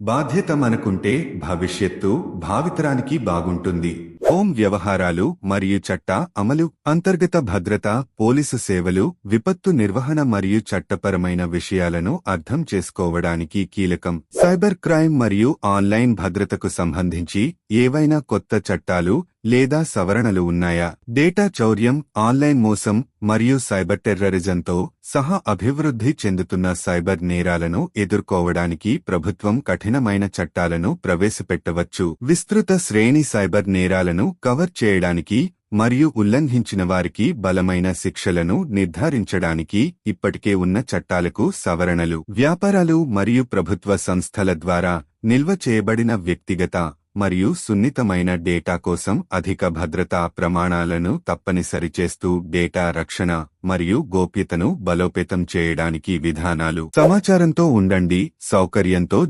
బాధ్యత మనకుంటే భవిష్యత్తు భావితరానికి బాగుంటుంది. హోం వ్యవహారాలు మరియు చట్ట అమలు, అంతర్గత భద్రత, పోలీసు సేవలు, విపత్తు నిర్వహణ మరియు చట్టపరమైన విషయాలను అర్థం చేసుకోవడానికి కీలకం. సైబర్ క్రైమ్ మరియు ఆన్లైన్ భద్రతకు సంబంధించి ఏవైనా కొత్త చట్టాలు లేదా సవరణలు ఉన్నాయా? డేటా చౌర్యం, ఆన్లైన్ మోసం మరియు సైబర్ టెర్రరిజంతో సహా అభివృద్ధి చెందుతున్న సైబర్ నేరాలను ఎదుర్కోవడానికి ప్రభుత్వం కఠినమైన చట్టాలను ప్రవేశపెట్టవచ్చు. విస్తృత శ్రేణి సైబర్ నేరాలను కవర్ చేయడానికి మరియు ఉల్లంఘించిన వారికి బలమైన శిక్షలను నిర్ధారించడానికి ఇప్పటికే ఉన్న చట్టాలకు సవరణలు. వ్యాపారాలు మరియు ప్రభుత్వ సంస్థల ద్వారా నిల్వ చేయబడిన వ్యక్తిగత మరియు సున్నితమైన డేటా కోసం అధిక భద్రతా ప్రమాణాలను తప్పనిసరి చేస్తూ డేటా రక్షణ మరియు గోప్యతను బలోపేతం చేయడానికి విధానాలు. సమాచారంతో ఉండండి, సౌకర్యంతో